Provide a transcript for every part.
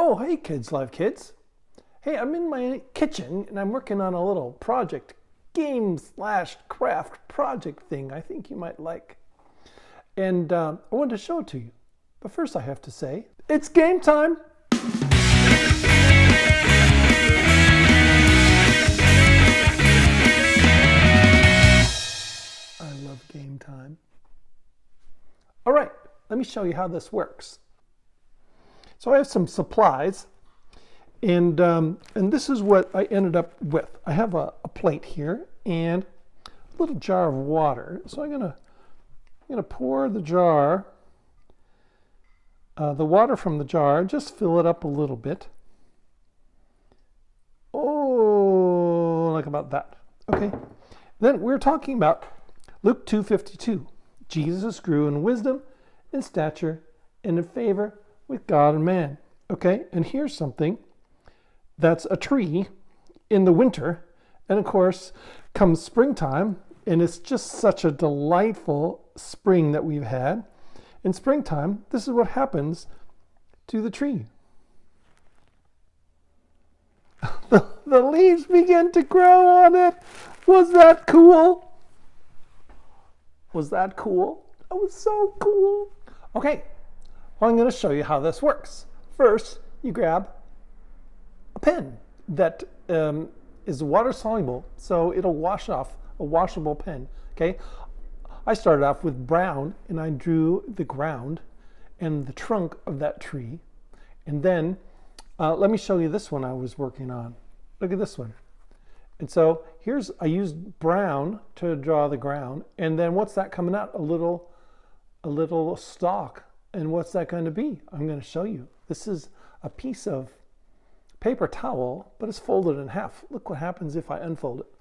Oh, hey kids, live kids. Hey, I'm in my kitchen and I'm working on a little project, game/craft project thing I think you might like. And I wanted to show it to you. But first I have to say, it's game time. I love game time. All right, let me show you how this works. So I have some supplies, and this is what I ended up with. I have a plate here and a little jar of water. So I'm gonna pour the jar, the water from the jar, just fill it up a little bit. Oh, like about that. Okay. Then we're talking about Luke 2:52. Jesus grew in wisdom, in stature, and in favor with God and man. Okay, and here's something that's a tree in the winter, and of course comes springtime, and it's just such a delightful spring that we've had. In springtime, this is what happens to the tree. The leaves begin to grow on it. Was that cool? Was that cool? That was so cool. Okay. Well, I'm going to show you how this works. First, you grab a pen that is water soluble, so it'll wash off, a washable pen. Okay, I started off with brown, and I drew the ground and the trunk of that tree. And then, let me show you this one I was working on. Look at this one. And so I used brown to draw the ground, and then what's that coming out? A little stalk. And what's that going to be? I'm going to show you. This is a piece of paper towel, but it's folded in half. Look what happens if I unfold it.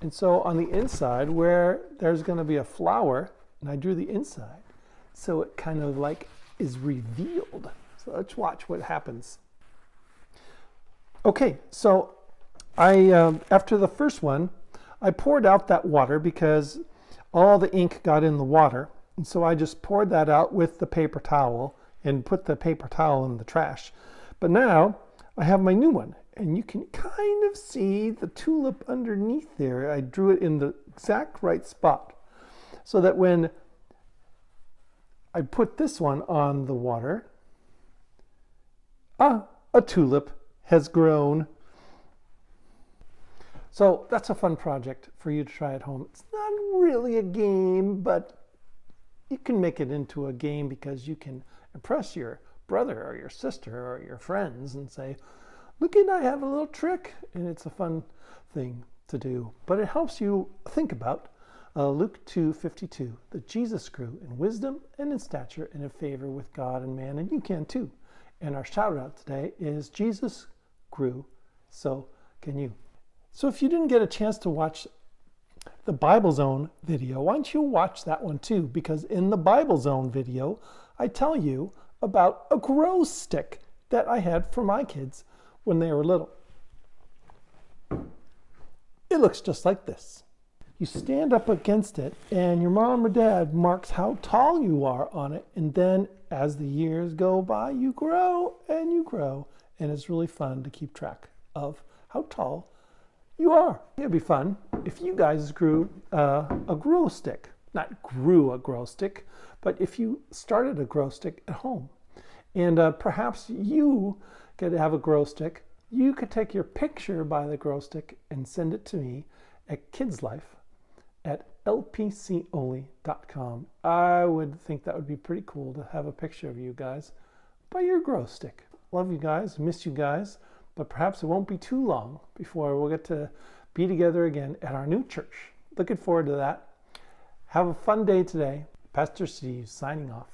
And so on the inside, where there's going to be a flower, and I drew the inside, so it kind of like is revealed. So let's watch what happens. Okay, so after the first one, I poured out that water because all the ink got in the water, and so I just poured that out with the paper towel and put the paper towel in the trash. But now I have my new one, and you can kind of see the tulip underneath there. I drew it in the exact right spot so that when I put this one on the water, a tulip has grown. So that's a fun project for you to try at home. It's not really a game, but you can make it into a game because you can impress your brother or your sister or your friends and say, look, I have a little trick, and it's a fun thing to do. But it helps you think about Luke 2:52, that Jesus grew in wisdom and in stature and in favor with God and man, and you can too. And our shout out today is Jesus grew, so can you. So if you didn't get a chance to watch the Bible Zone video, why don't you watch that one too? Because in the Bible Zone video, I tell you about a grow stick that I had for my kids when they were little. It looks just like this. You stand up against it, and your mom or dad marks how tall you are on it, and then as the years go by, you grow, and it's really fun to keep track of how tall you are. It'd be fun if you guys grew a grow stick. Not grew a grow stick, but if you started a grow stick at home. And perhaps you could have a grow stick. You could take your picture by the grow stick and send it to me at kidslife@lpcoli.com. I would think that would be pretty cool to have a picture of you guys by your grow stick. Love you guys, miss you guys. But perhaps it won't be too long before we'll get to be together again at our new church. Looking forward to that. Have a fun day today. Pastor Steve signing off.